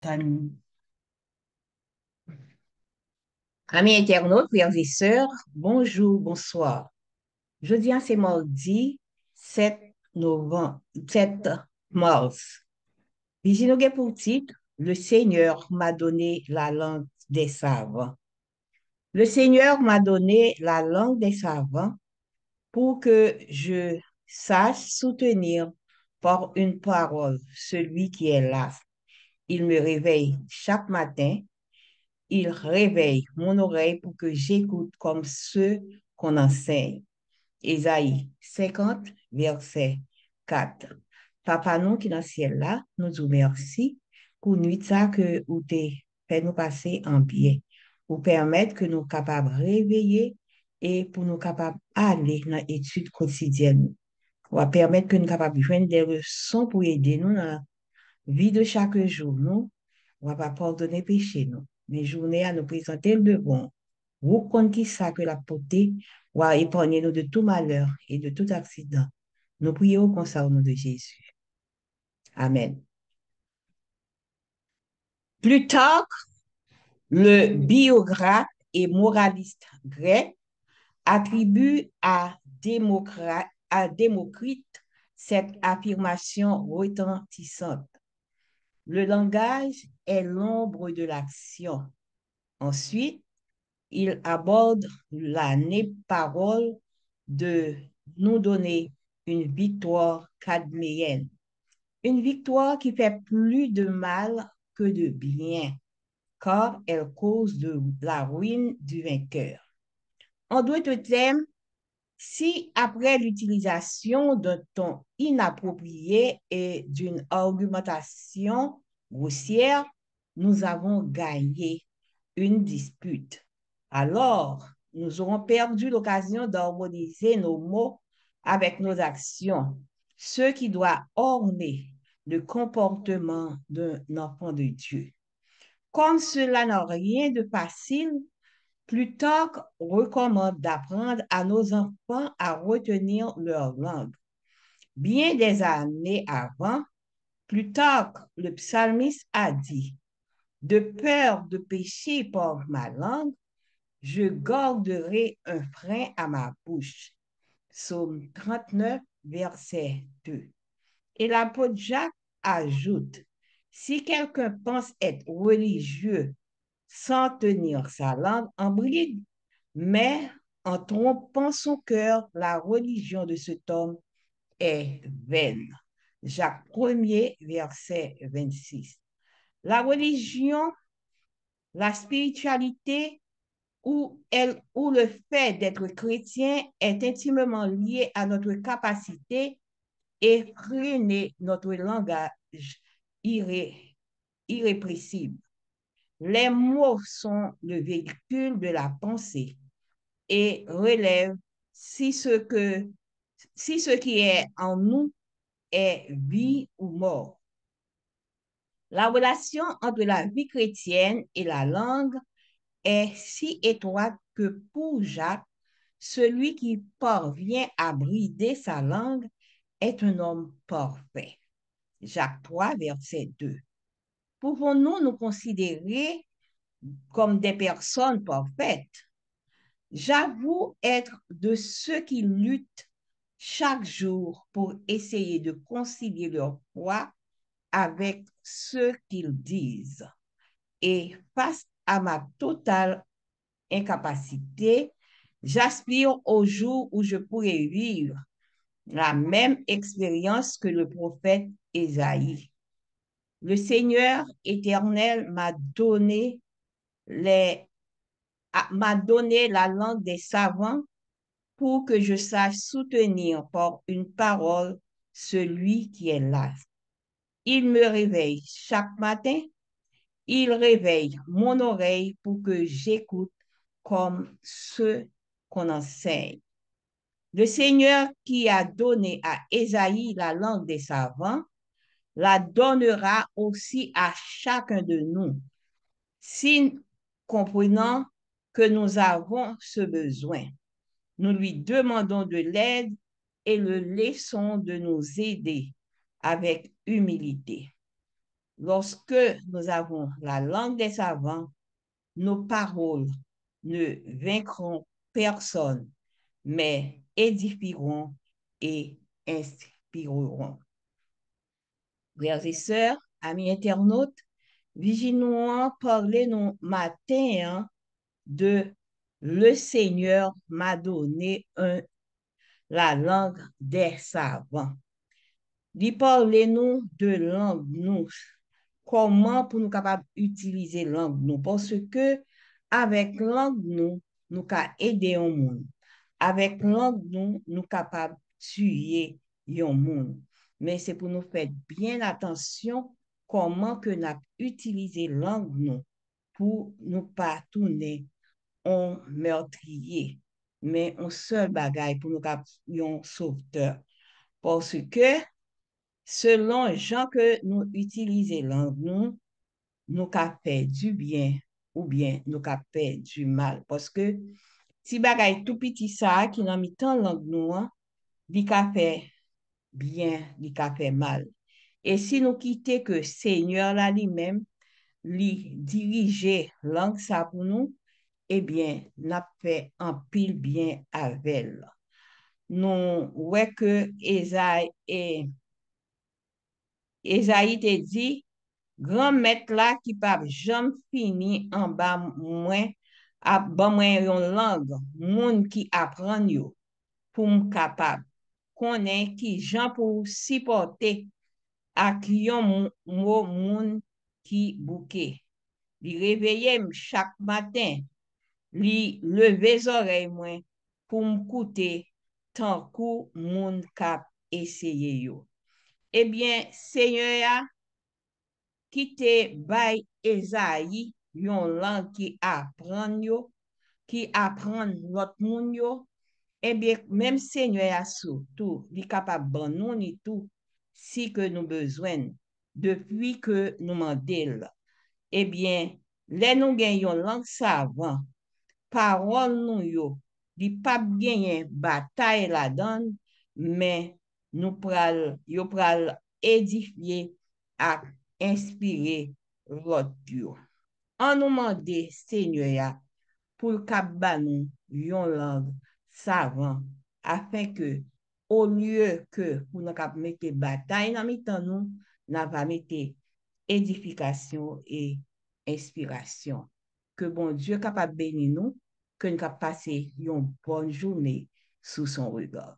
Amis internautes, frères et sœurs, bonjour, bonsoir. Jeudi, c'est mardi 7 novembre, 7 mars. Vigile pour titre, le Seigneur m'a donné la langue des savants. Le Seigneur m'a donné la langue des savants pour que je sache soutenir par une parole celui qui est là. Il me réveille chaque matin. Il réveille mon oreille pour que j'écoute comme ceux qu'on enseigne. Ésaïe 50, verset 4. Papa, nous qui dans le ciel là, nous vous merci pour nuit ça que vous t'es fait nous passer en bien, pour permettre que nous capables de réveiller et pour nous capables d'aller dans l'étude quotidienne. Pour permettre que nous capables de joindre des leçons pour aider nous dans la vie de chaque jour. Nous, on va pas pardonner péché, nous. Mais journée à nous présenter le bon. Vous comptez ça que la potée va épargner nous de tout malheur et de tout accident. Nous prions comme ça au nom de Jésus. Amen. Plutarque, le biographe et moraliste grec, attribue à Démocrite cette affirmation retentissante. Le langage est l'ombre de l'action. Ensuite, il aborde la parole de nous donner une victoire cadméenne. Une victoire qui fait plus de mal que de bien, car elle cause de la ruine du vainqueur. En d'autres termes, si après l'utilisation d'un ton inapproprié et d'une argumentation grossière, nous avons gagné une dispute, alors nous aurons perdu l'occasion d'harmoniser nos mots avec nos actions, ce qui doit orner le comportement d'un enfant de Dieu. Comme cela n'a rien de facile, Plutarque recommande d'apprendre à nos enfants à retenir leur langue. Bien des années avant, Plutarque, le psalmiste, a dit, de peur de pécher par ma langue, je garderai un frein à ma bouche. Psaume 39, verset 2. Et l'apôtre Jacques ajoute, si quelqu'un pense être religieux sans tenir sa langue en bride, mais en trompant son cœur, la religion de cet homme est vaine. Jacques 1er, verset 26. La religion, la spiritualité ou le fait d'être chrétien est intimement lié à notre capacité et freiner notre langage irrépressible. Les mots sont le véhicule de la pensée et relèvent si ce qui est en nous est vie ou mort. La relation entre la vie chrétienne et la langue est si étroite que pour Jacques, celui qui parvient à brider sa langue est un homme parfait. Jacques 3, verset 2. Pouvons-nous nous considérer comme des personnes parfaites? J'avoue être de ceux qui luttent chaque jour pour essayer de concilier leur foi avec ce qu'ils disent. Et face à ma totale incapacité, j'aspire au jour où je pourrai vivre la même expérience que le prophète Ésaïe. Le Seigneur éternel m'a donné la langue des savants pour que je sache soutenir par une parole celui qui est là. Il me réveille chaque matin, il réveille mon oreille pour que j'écoute comme ceux qu'on enseigne. Le Seigneur qui a donné à Ésaïe la langue des savants, la donnera aussi à chacun de nous, si comprenant que nous avons ce besoin. Nous lui demandons de l'aide et le laissons de nous aider avec humilité. Lorsque nous avons la langue des savants, nos paroles ne vaincront personne, mais édifieront et inspireront. Frères et sœurs, amis internautes, vigilons parler nous matin de le Seigneur m'a donné la langue des savants. Li parler nous de langue nous. Comment pour nous capables d'utiliser langue nous? Parce que avec langue nous, nous ca aider un monde. Avec langue nous, nous capables tuer un monde. Mais c'est pour nous faire bien attention comment que nous utiliser langue nous pour nous pas tourner en meurtrier, mais un seul bagaille pour nous cap un sauveteur. Parce que selon gens que nous utilisons langue nous, nous ka fait du bien ou bien nous ka fait du mal. Parce que si bagay tout petit ça qui nan mi tan langue nous, li ka fait bien, li ka fait mal. Et si nous quittons que Seigneur là lui-même, lui diriger langue ça pour nous, eh bien, n'a fait un pile bien avec elle. Nous, ouais que Esaïe te dit, grand maître là qui pa jamais fini en bas moins à ban moins yon langue, moun qui apprend yo pour m capable connaît qui gens pour supporter ak yon moun qui bouquet. Li réveiller chaque matin, li lever oreilles moins pour m'écouter tant kou moun kap essayer yo. Eh bien, Seigneur qui te bay Esaïe, yon langue qui apprend yo, qui apprend l'autre moun yo, eh bien, même Seigneur a surtout, li capable ban nous ni tout, si que nous besoin, depuis que nous mandel. Eh bien, les nous gen yon langue savant, parole nous yo, li pa genyen bataille la donne, mais nous pral, yo pral édifier à inspirer l'autre yo. En nous mande Seigneur pour k'ap ba nou yon langue savant afin que au lieu que pour nous k'ap mette bataille dans mitan nous, n'a va mette édification et inspiration. Que bon Dieu capable bénir nous, que nous capable passer une bonne journée sous son regard.